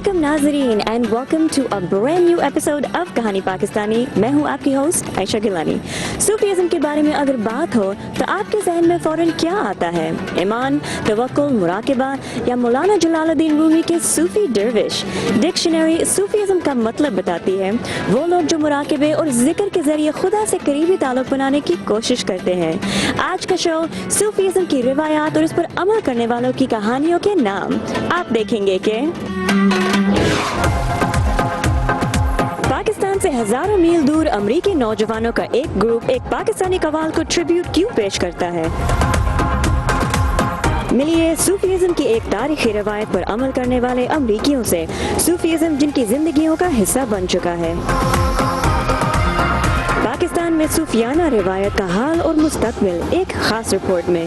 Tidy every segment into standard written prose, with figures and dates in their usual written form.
علیکم ناظرین and welcome to a brand new episode of Kahani Pakistani. میں ہوں آپ کی ہوسٹ عائشہ گیلانی. صوفیزم کے بارے میں اگر بات ہو تو آپ کے ذہن میں فوراً کیا آتا ہے؟ ایمان، توکل، مراقبہ یا مولانا جلال الدین رومی کے صوفی درویش؟ ڈکشنری صوفیزم کا مطلب بتاتی ہے وہ لوگ جو مراقبے اور ذکر کے ذریعے خدا سے قریبی تعلق بنانے کی کوشش کرتے ہیں. آج کا شو صوفیزم کی روایات اور اس پر عمل کرنے والوں کی کہانیوں کے نام. آپ دیکھیں گے کہ پاکستان سے ہزاروں میل دور امریکی نوجوانوں کا ایک گروپ ایک پاکستانی قوال کو ٹریبیوٹ کیوں پیش کرتا ہے. ملیے صوفیزم کی ایک تاریخی روایت پر عمل کرنے والے امریکیوں سے، صوفیزم جن کی زندگیوں کا حصہ بن چکا ہے. پاکستان میں صوفیانہ روایت کا حال اور مستقبل، ایک خاص رپورٹ میں.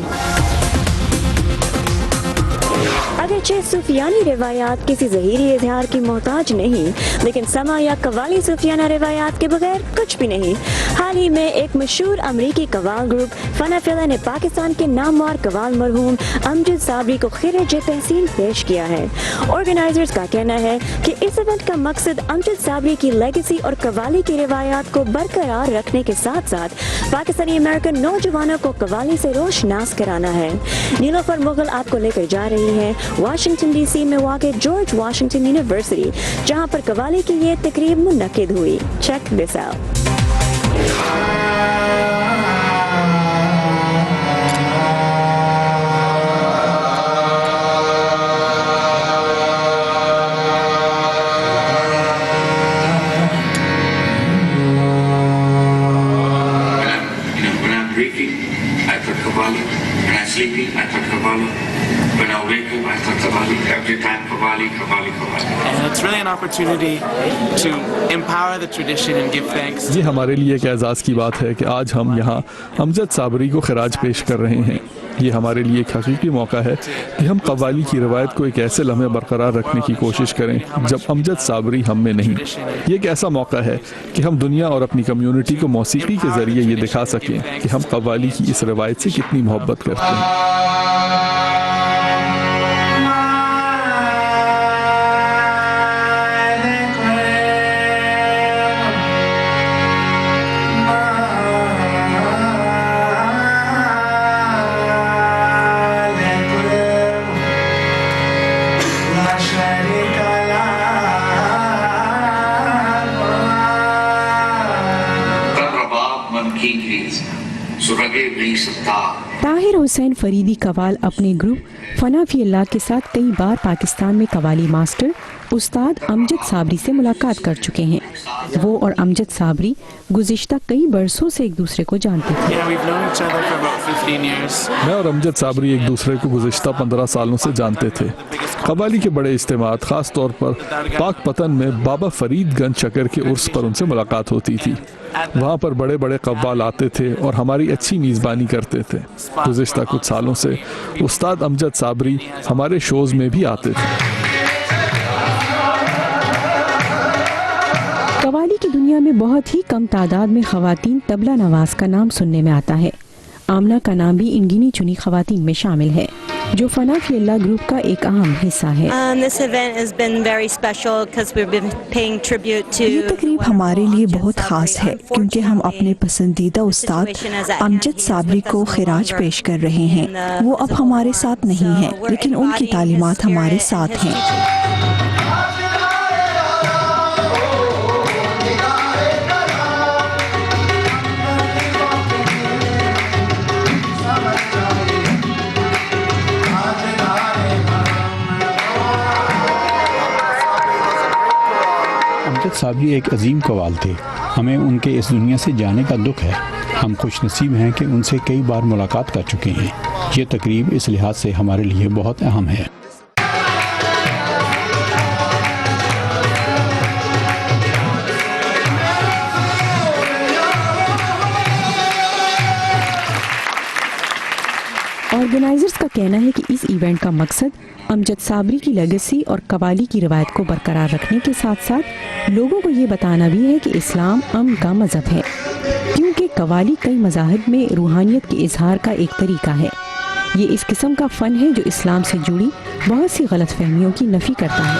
اگرچہ صوفیانی روایات کسی ظاہری اظہار کی محتاج نہیں، لیکن سما یا قوالی صوفیانہ روایات کے بغیر کچھ بھی نہیں. حال ہی میں ایک مشہور امریکی قوال گروپ فنا فیلا نے پاکستان کے نامور قوال مرحوم امجد صابری کو خراج تحسین پیش کیا ہے. آرگنائزرز کا کہنا ہے کہ اس ایونٹ کا مقصد امجد صابری کی لیگیسی اور قوالی کی روایات کو برقرار رکھنے کے ساتھ ساتھ پاکستانی امریکن نوجوانوں کو قوالی سے روشناس کرانا ہے. نیلوفر مغل آپ کو لے کر جا رہی ہے واشنگٹن ڈی سی میں واقع جارج واشنگٹن یونیورسٹی، جہاں پر قوالی کی یہ تقریب منعقد ہوئی. Check this out. Sleeping, I thought Qawwali. When I wake up, I thought Qawwali. Every time Qawwali, Qawwali, Qawwali. And it's really an opportunity to empower the tradition and give thanks. یہ ہمارے لیے ایک اعزاز کی بات ہے کہ آج ہم یہاں امجد صابری کو خراج پیش کر رہے ہیں. یہ ہمارے لیے ایک حقیقی موقع ہے کہ ہم قوالی کی روایت کو ایک ایسے لمحے برقرار رکھنے کی کوشش کریں جب امجد صابری ہم میں نہیں. یہ ایک ایسا موقع ہے کہ ہم دنیا اور اپنی کمیونٹی کو موسیقی کے ذریعے یہ دکھا سکیں کہ ہم قوالی کی اس روایت سے کتنی محبت کرتے ہیں. طاہر حسین فریدی قوال اپنے گروپ فنا فی اللہ کے ساتھ کئی بار پاکستان میں قوالی ماسٹر استاد امجد صابری سے ملاقات کر چکے ہیں. وہ اور امجد صابری گزشتہ کئی برسوں سے ایک دوسرے کو جانتے تھے. میں اور امجد صابری ایک دوسرے کو گزشتہ 15 سالوں سے جانتے تھے. قوالی کے بڑے اجتماعات، خاص طور پر پاک پتن میں بابا فرید گنج چکر کے عرس پر ان سے ملاقات ہوتی تھی. وہاں پر بڑے بڑے قوال آتے تھے اور ہماری اچھی میزبانی کرتے تھے. گزشتہ کچھ سالوں سے استاد امجد صابری ہمارے شوز میں بھی آتے تھے. قوالی کی دنیا میں بہت ہی کم تعداد میں خواتین طبلہ نواز کا نام سننے میں آتا ہے. آمنہ کا نام بھی ان گنی چنی خواتین میں شامل ہے جو فنا فی اللہ گروپ کا ایک اہم حصہ ہے. یہ تقریب ہمارے لیے بہت خاص ہے کیونکہ ہم اپنے پسندیدہ استاد امجد صابری کو خراج پیش کر رہے ہیں. وہ اب ہمارے ساتھ نہیں ہیں لیکن ان کی تعلیمات ہمارے ساتھ ہیں. امجد صابری ایک عظیم قوال تھے. ہمیں ان کے اس دنیا سے جانے کا دکھ ہے. ہم خوش نصیب ہیں کہ ان سے کئی بار ملاقات کر چکے ہیں. یہ تقریب اس لحاظ سے ہمارے لیے بہت اہم ہے. آرگنائزرز کا کہنا ہے کہ اس ایونٹ کا مقصد امجد صابری کی لیگیسی اور قوالی کی روایت کو برقرار رکھنے کے ساتھ ساتھ لوگوں کو یہ بتانا بھی ہے کہ اسلام امن کا مذہب ہے، کیونکہ قوالی کئی مذاہب میں روحانیت کے اظہار کا ایک طریقہ ہے. یہ اس قسم کا فن ہے جو اسلام سے جڑی بہت سی غلط فہمیوں کی نفی کرتا ہے.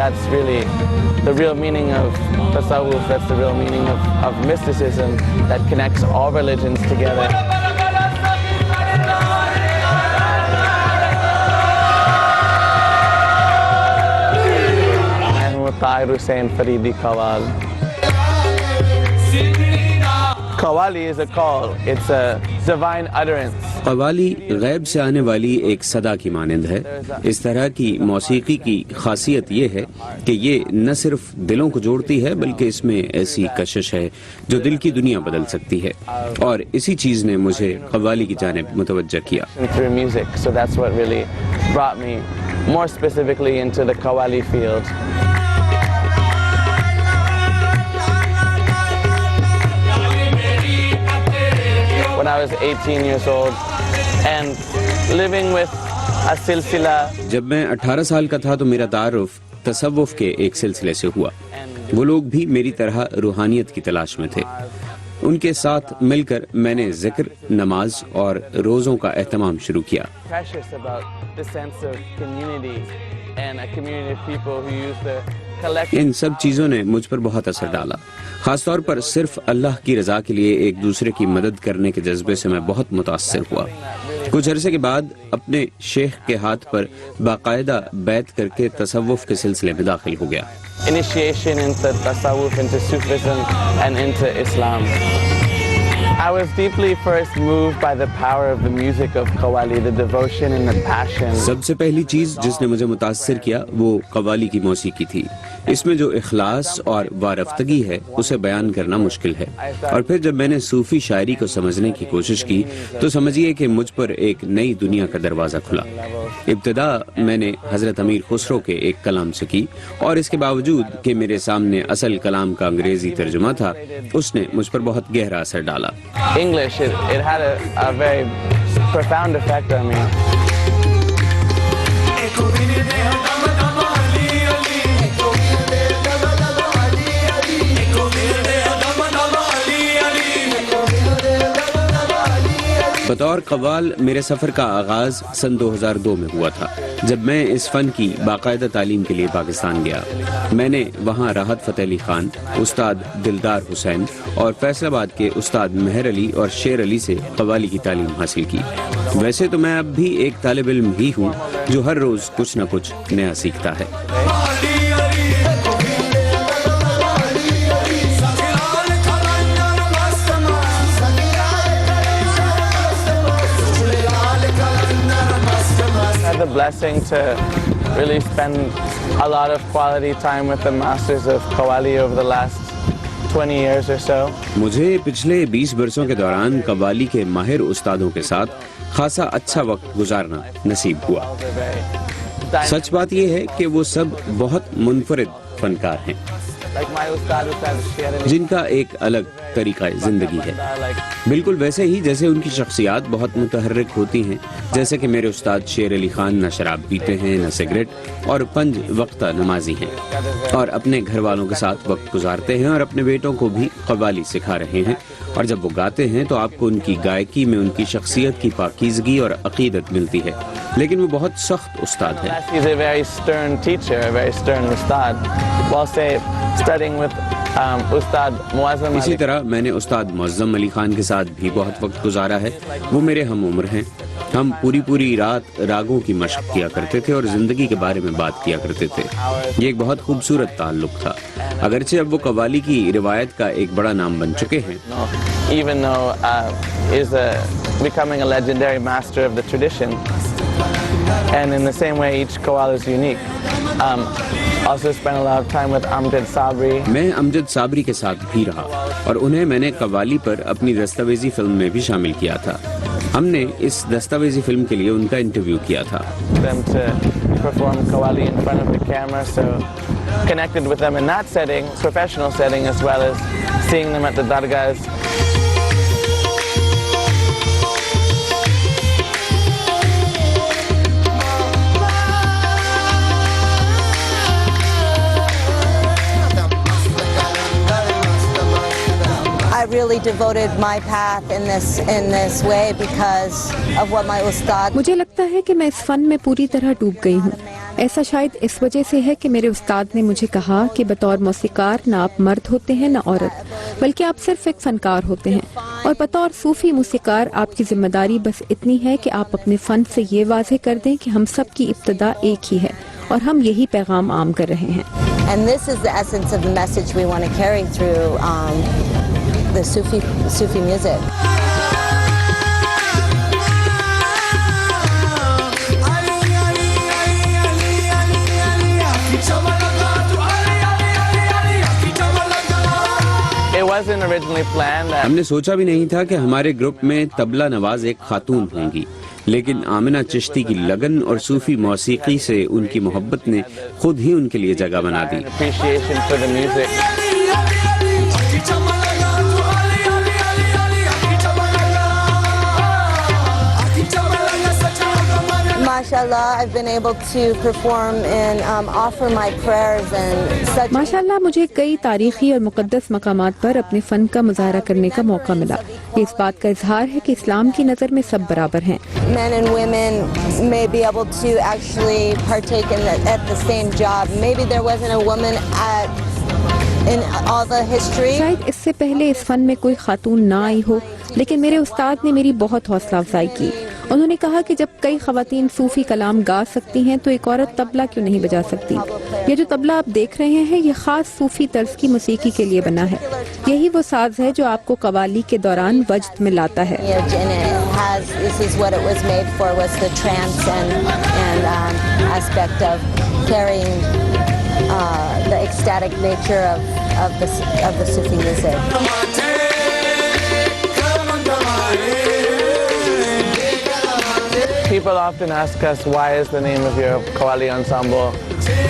That's really the real meaning of tasawwuf. That's the real meaning of mysticism that connects all religions together. Tahir Hussain Faridi Qawwal. Qawwali is a call. It's a divine utterance. قوالی غیب سے آنے والی ایک صدا کی مانند ہے. اس طرح کی موسیقی کی خاصیت یہ ہے کہ یہ نہ صرف دلوں کو جوڑتی ہے بلکہ اس میں ایسی کشش ہے جو دل کی دنیا بدل سکتی ہے, اور اسی چیز نے مجھے قوالی کی جانب متوجہ کیا. through music, so that's what really brought me more specifically into the qawwali field. When I was 18 years old and living with a silsila. جب میں 18 سال کا تھا تو میرا تعارف تصوف کے ایک سلسلے سے ہوا. وہ لوگ بھی میری طرح روحانیت کی تلاش میں تھے. ان کے ساتھ مل کر میں نے ذکر, نماز اور روزوں کا اہتمام شروع کیا. Precious about the sense of community and a community of people who use the collective. ان سب چیزوں نے مجھ پر بہت اثر ڈالا. خاص طور پر صرف اللہ کی رضا کے لیے ایک دوسرے کی مدد کرنے کے جذبے سے میں بہت متاثر ہوا. کچھ عرصے کے بعد اپنے شیخ کے ہاتھ پر باقاعدہ بیعت کر کے تصوف کے سلسلے میں داخل ہو گیا. Initiation into tasawwuf, into Sufism and into Islam. I was deeply first moved by the power of the music of qawwali, the devotion and the passion. سب سے پہلی چیز جس نے مجھے متاثر کیا وہ قوالی کی موسیقی تھی. اس میں جو اخلاص اور وارفتگی ہے اسے بیان کرنا مشکل ہے. اور پھر جب میں نے صوفی شاعری کو سمجھنے کی کوشش کی تو سمجھیے کہ مجھ پر ایک نئی دنیا کا دروازہ کھلا. ابتدا میں نے حضرت امیر خسرو کے ایک کلام سے کی, اور اس کے باوجود کہ میرے سامنے اصل کلام کا انگریزی ترجمہ تھا, اس نے مجھ پر بہت گہرا اثر ڈالا. English, it had a very profound effect on me. بطور قوال میرے سفر کا آغاز سن 2002 میں ہوا تھا, جب میں اس فن کی باقاعدہ تعلیم کے لیے پاکستان گیا. میں نے وہاں راحت فتح علی خان, استاد دلدار حسین اور فیصل آباد کے استاد مہر علی اور شیر علی سے قوالی کی تعلیم حاصل کی. ویسے تو میں اب بھی ایک طالب علم ہی ہوں جو ہر روز کچھ نہ کچھ نیا سیکھتا ہے. The blessing to really spend a lot of quality time with the masters of qawwali over the last 20 years or so. مجھے پچھلے 20 برسوں کے دوران قوالی کے ماہر استادوں کے ساتھ خاصا اچھا وقت گزارنا نصیب ہوا. سچ بات یہ ہے کہ وہ سب بہت منفرد فنکار ہیں جن کا ایک الگ طریقہ زندگی ہے, بالکل ویسے ہی جیسے ان کی شخصیات بہت متحرک ہوتی ہیں. جیسے کہ میرے استاد شیر علی خان نہ شراب پیتے ہیں نہ سگریٹ, اور 5 وقتہ نمازی ہیں, اور اپنے گھر والوں کے ساتھ وقت گزارتے ہیں, اور اپنے بیٹوں کو بھی قوالی سکھا رہے ہیں. اور جب وہ گاتے ہیں تو آپ کو ان کی گائکی میں ان کی شخصیت کی پاکیزگی اور عقیدت ملتی ہے. لیکن وہ بہت سخت استاد ہے. He's a very stern teacher, a very stern ustad. While say studying with استاد معظم اسی طرح میں نے استاد معظم علی خان کے ساتھ بھی بہت وقت گزارا ہے. وہ میرے ہم عمر ہیں. ہم پوری رات راگوں کی مشق کیا کرتے تھے اور زندگی کے بارے میں بات کیا کرتے تھے. یہ ایک بہت خوبصورت تعلق تھا, اگرچہ اب وہ قوالی کی روایت کا ایک بڑا نام بن چکے ہیں. Even though is becoming a legendary master of the tradition, and in the same way each qawwal is unique. Also spent a lot of time with Amjad Sabri. میں امجد صابری کے ساتھ بھی رہا, اور انہیں میں نے قوالی پر اپنی دستاویزی فلم میں بھی شامل کیا تھا. ہم نے اس دستاویزی فلم کے لیے ان کا انٹرویو کیا تھا. Them to perform qawwali in front of the camera, so connected with them in that setting, professional setting, as well as seeing them at the dargahs. I really devoted my path in this way because of what my ustad. مجھے لگتا ہے کہ میں اس فن میں پوری طرح ڈوب گئی ہوں. ایسا شاید اس وجہ سے ہے کہ میرے استاد نے مجھے کہا کہ بطور موسیقار نہ آپ مرد ہوتے ہیں نہ عورت, بلکہ آپ صرف ایک فنکار ہوتے ہیں. اور بطور صوفی موسیقار آپ کی ذمہ داری بس اتنی ہے کہ آپ اپنے فن سے یہ واضح کر دیں کہ ہم سب کی ابتدا ایک ہی ہے, اور ہم یہی پیغام عام کر رہے ہیں. And this is the essence of the message we want to carry through the Sufi music. wasn't originally planned that. ہم نے سوچا بھی نہیں تھا کہ ہمارے گروپ میں طبلہ نواز ایک خاتون ہوں گی، لیکن آمنہ چشتی کی لگن اور صوفی موسیقی سے ان کی محبت نے خود ہی ان کے لیے جگہ بنا دی. Appreciation for the music. MashaAllah, I've been able to perform and offer my prayers and such. ماشاءاللہ مجھے کئی تاریخی اور مقدس مقامات پر اپنے فن کا مظاہرہ کرنے کا موقع ملا. یہ اس بات کا اظہار ہے کہ اسلام کی نظر میں سب برابر ہیں. Men and women may be able to actually partake at the same job. Maybe there wasn't a woman in all the history. شاید اس سے پہلے اس فن میں کوئی خاتون نہ آئی ہو، لیکن میرے استاد نے میری بہت حوصلہ افزائی کی. انہوں نے کہا کہ جب کئی خواتین صوفی کلام گا سکتی ہیں تو ایک عورت طبلہ کیوں نہیں بجا سکتی. یہ جو طبلہ آپ دیکھ رہے ہیں یہ خاص صوفی طرز کی موسیقی کے لیے بنا ہے. یہی وہ ساز ہے جو آپ کو قوالی کے دوران وجد میں لاتا ہے. This is what it was made for, was the trance and aspect of carrying the ecstatic nature of the Sufi music. People often ask us why is the name of your Qawwali ensemble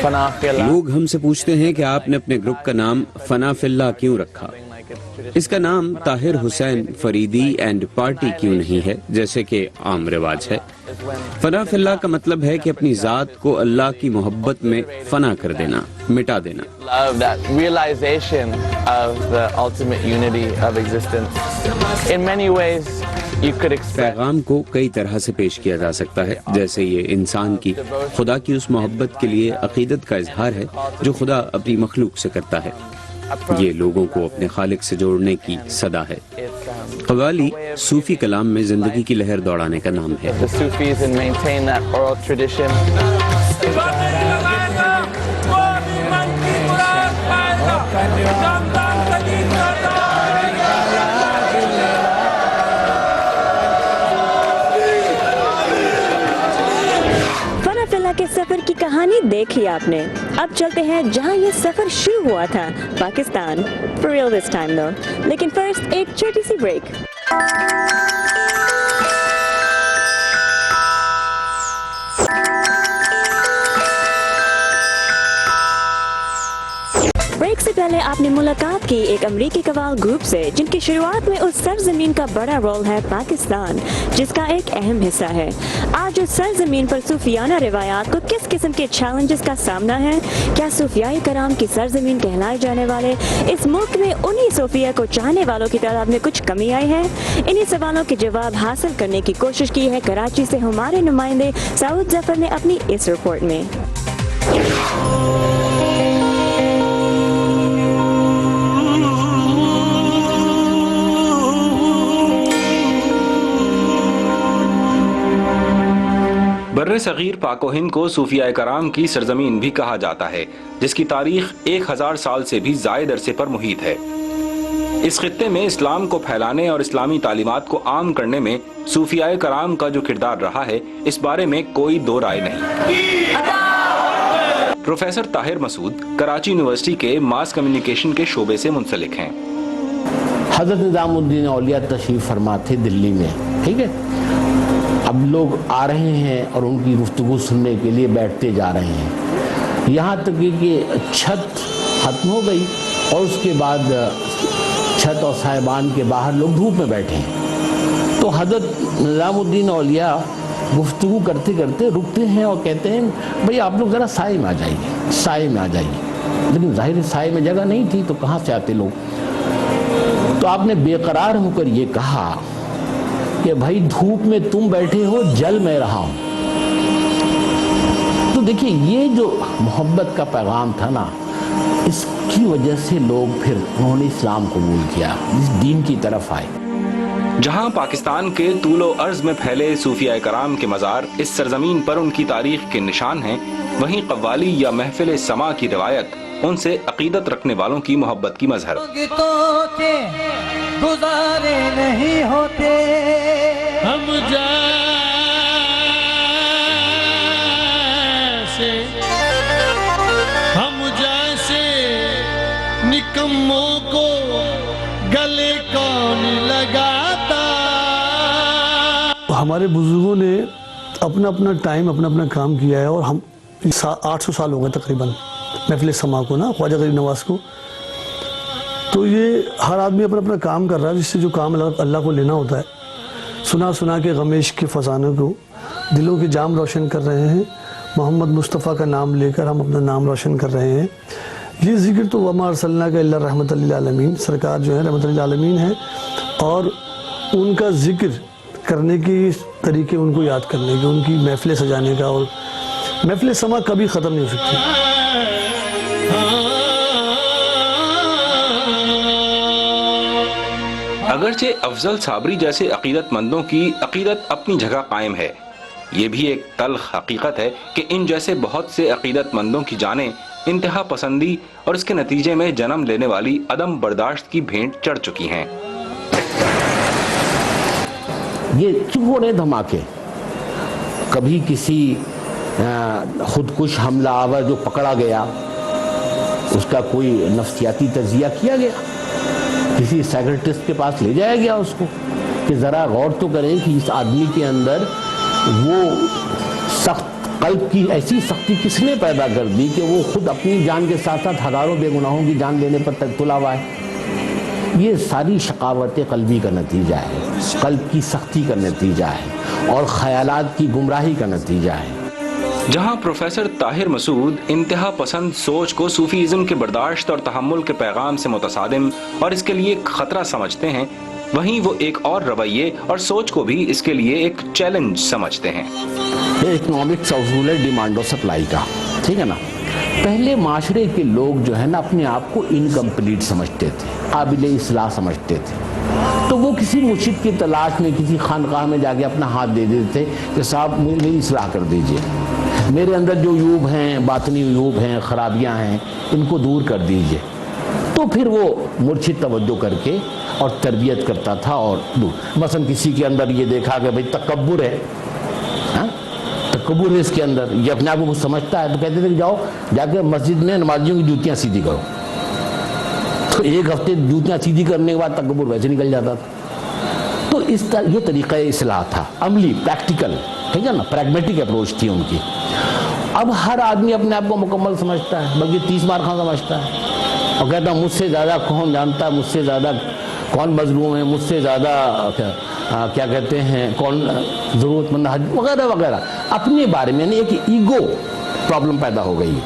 Fana Fi Allah. لوگ ہم سے پوچھتے ہیں کہ آپ نے اپنے group کا نام فنا فی اللہ کیوں رکھا. اس کا نام طاہر حسین فریدی اینڈ پارٹی کیوں نہیں ہے جیسے کہ عام رواج ہے. فنا فی اللہ کا مطلب ہے کہ اپنی ذات کو اللہ کی محبت میں فنا کر دینا، مٹا دینا. Love, that realization of the ultimate unity of existence. In many ways you could expect. پیغام کو کئی طرح سے پیش کیا جا سکتا ہے، جیسے یہ انسان کی خدا کی اس محبت کے لیے عقیدت کا اظہار ہے جو خدا اپنی مخلوق سے کرتا ہے. یہ لوگوں کو اپنے خالق سے جوڑنے کی صدا ہے. قوالی صوفی کلام میں زندگی کی لہر دوڑانے کا نام ہے. The Sufis and maintain that oral tradition. کے سفر کی کہانی دیکھی آپ نے. اب چلتے ہیں جہاں یہ سفر شروع ہوا تھا، Pakistan. For real this time though. لیکن فرسٹ ایک چھوٹی سی بریک. بریک سے پہلے آپ نے ملاقات کی ایک امریکی قوال گروپ سے جن کی شروعات میں اس سرزمین کا بڑا رول ہے پاکستان، جس کا ایک اہم حصہ ہے. آج اس سرزمین پر صوفیانہ روایات کو کس قسم کے چیلنجز کا سامنا ہے؟ کیا صوفیاء کرام کی سرزمین کہلائے جانے والے اس ملک میں انہی صوفیہ کو چاہنے والوں کی تعداد میں کچھ کمی آئی ہے؟ انہی سوالوں کے جواب حاصل کرنے کی کوشش کی ہے کراچی سے ہمارے نمائندے سعود ظفر نے اپنی اس رپورٹ میں. بر صغیر پاک و ہند کو صوفیاء کرام کی سرزمین بھی کہا جاتا ہے، جس کی تاریخ 1000 سال سے بھی زائد عرصے پر محیط ہے. اس خطے میں اسلام کو پھیلانے اور اسلامی تعلیمات کو عام کرنے میں صوفیاء کرام کا جو کردار رہا ہے اس بارے میں کوئی دو رائے نہیں. پروفیسر طاہر مسعود کراچی یونیورسٹی کے ماس کمیونیکیشن کے شعبے سے منسلک ہیں. حضرت نظام الدین اولیاء تشریف فرما تھے دلی میں، ٹھیک ہے. اب لوگ آ رہے ہیں اور ان کی گفتگو سننے کے لیے بیٹھتے جا رہے ہیں، یہاں تک کہ چھت ختم ہو گئی اور اس کے بعد چھت اور صاحبان کے باہر لوگ دھوپ میں بیٹھے ہیں. تو حضرت نظام الدین اولیاء گفتگو کرتے کرتے رکتے ہیں اور کہتے ہیں بھئی آپ لوگ ذرا سائے میں آ جائیے، سائے میں آ جائیے. لیکن ظاہر سائے میں جگہ نہیں تھی تو کہاں سے آتے لوگ. تو آپ نے بے قرار ہو کر یہ کہا کہ بھائی دھوپ میں تم بیٹھے ہو، جل میں رہا ہوں. تو دیکھیے یہ جو محبت کا پیغام تھا نا، اس کی وجہ سے لوگ پھر انہوں نے اسلام قبول کیا، اس دین کی طرف آئے. جہاں پاکستان کے طول و عرض میں پھیلے صوفیاء کرام کے مزار اس سرزمین پر ان کی تاریخ کے نشان ہیں، وہیں قوالی یا محفل سما کی روایت ان سے عقیدت رکھنے والوں کی محبت کی مظہر. گزارے نہیں ہوتے ہم جیسے نکموں کو ہمارے بزرگوں نے اپنا اپنا ٹائم اپنا اپنا کام کیا ہے، اور ہم 800 سال ہو گئے تقریباً محفل سما کو نا، خواجہ غریب نواز کو. تو یہ ہر آدمی اپنا اپنا کام کر رہا ہے، جس سے جو کام اللہ کو لینا ہوتا ہے. سنا سنا کے غمیش کے فسانوں کو دلوں کے جام روشن کر رہے ہیں. محمد مصطفیٰ کا نام لے کر ہم اپنا نام روشن کر رہے ہیں. یہ ذکر تو وما ارسلناک الا رحمۃ للعالمین، سرکار جو ہے رحمۃ للعالمین ہے، اور ان کا ذکر کرنے کی طریقے، ان کو یاد کرنے کے، ان کی محفلیں سجانے کا، اور محفل سما کبھی ختم نہیں ہو سکتی. اگرچہ افضل صابری جیسے عقیدت مندوں کی عقیدت اپنی جگہ قائم ہے، یہ بھی ایک تلخ حقیقت ہے کہ ان جیسے بہت سے عقیدت مندوں کی جانیں انتہا پسندی اور اس کے نتیجے میں جنم لینے والی عدم برداشت کی بھینٹ چڑھ چکی ہیں. یہ کیوں ہو رہے دھماکے؟ کبھی کسی خودکش حملہ آور جو پکڑا گیا اس کا کوئی نفسیاتی تجزیہ کیا گیا؟ کسی سائیکٹرسٹ کے پاس لے جایا گیا اس کو کہ ذرا غور تو کریں کہ اس آدمی کے اندر وہ سخت قلب کی ایسی سختی کس نے پیدا کر دی کہ وہ خود اپنی جان کے ساتھ ساتھ ہزاروں بے گناہوں کی جان لینے پر تلا ہوا ہے؟ یہ ساری شقاوت قلبی کا نتیجہ ہے، قلب کی سختی کا نتیجہ ہے، اور خیالات کی گمراہی کا نتیجہ ہے. جہاں پروفیسر طاہر مسعود انتہا پسند سوچ کو صوفیزم کے برداشت اور تحمل کے پیغام سے متصادم اور اس کے لیے ایک خطرہ سمجھتے ہیں، وہیں وہ ایک اور رویے اور سوچ کو بھی اس کے لیے ایک چیلنج سمجھتے ہیں. یہ اکنامکس اصول ہے ڈیمانڈ اور سپلائی کا، ٹھیک ہے نا. پہلے معاشرے کے لوگ جو ہے نا اپنے آپ کو انکمپلیٹ سمجھتے تھے، قابل اصلاح سمجھتے تھے، تو وہ کسی مرشد کی تلاش میں کسی خانقاہ میں جا کے اپنا ہاتھ دے دیتے تھے کہ صاحب میری اصلاح کر دیجئے، میرے اندر جو عیوب ہیں، باطنی عیوب ہیں، خرابیاں ہیں، ان کو دور کر دیجئے. تو پھر وہ مرشد توجہ کر کے اور تربیت کرتا تھا. اور مثلا کسی کے اندر یہ دیکھا کہ بھئی تکبر ہے، تکبر ہے اس کے اندر، یہ اپنے آپ کو کچھ سمجھتا ہے، تو کہتے تھے کہ جاؤ جا کے مسجد میں نمازیوں کی جوتیاں سیدھی کرو. تو ایک ہفتے جوتیاں سیدھی کرنے کے بعد تکبر ویسے نکل جاتا تھا. تو اس طرح یہ طریقہ اصلاح تھا، عملی، پریکٹیکل، ٹھیک ہے نا، پریگمیٹک اپروچ تھی ان کی. اب ہر آدمی اپنے آپ کو مکمل سمجھتا ہے، بلکہ 30 مار خاں سمجھتا ہے، اور کہتا ہے مجھ سے زیادہ کون جانتا ہے، مجھ سے زیادہ کون مظلوم ہے، مجھ سے زیادہ کیا کہتے ہیں کون ضرورت مند ہے، وغیرہ وغیرہ. اپنے بارے میں ایک ایگو پرابلم پیدا ہو گئی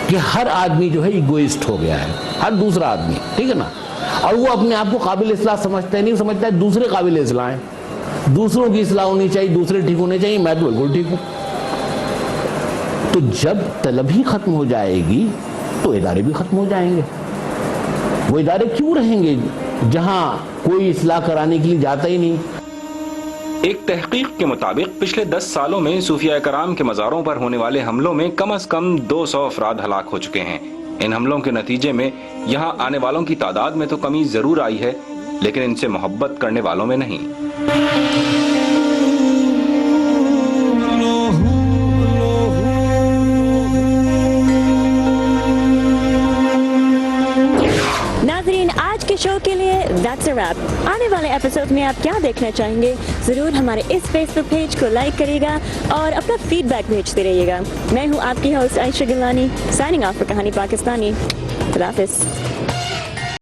کہ ہر آدمی جو ہے ایگوئسٹ ہو گیا ہے، ہر دوسرا آدمی، ٹھیک ہے نا. اور وہ اپنے آپ کو قابل اصلاح سمجھتا ہے، نہیں سمجھتا ہے دوسرے قابل اصلاح ہیں، دوسروں کی اصلاح ہونی چاہیے، دوسرے ٹھیک ہونے چاہیے، میں تو بالکل ٹھیک ہوں. تو جب طلب ہی ختم ہو جائے گی تو ادارے بھی ختم ہو جائیں گے. وہ ادارے کیوں رہیں گے جہاں کوئی اصلاح کرانے کے لیے جاتا ہی نہیں؟ ایک تحقیق کے مطابق پچھلے 10 سالوں میں صوفیاء کرام کے مزاروں پر ہونے والے حملوں میں کم از کم 200 افراد ہلاک ہو چکے ہیں. ان حملوں کے نتیجے میں یہاں آنے والوں کی تعداد میں تو کمی ضرور آئی ہے، لیکن ان سے محبت کرنے والوں میں نہیں. ناظرین، آج کے شو کے لیے that's a wrap. آنے والے ایپیسوڈ میں آپ کیا دیکھنا چاہیں گے؟ ضرور ہمارے اس فیس بک پیج کو لائک کرے گا اور اپنا فیڈ بیک بھیجتے رہیے گا. میں ہوں آپ کی host Ayesha Gilani, signing off for Kahani Pakistani. خدا حافظ.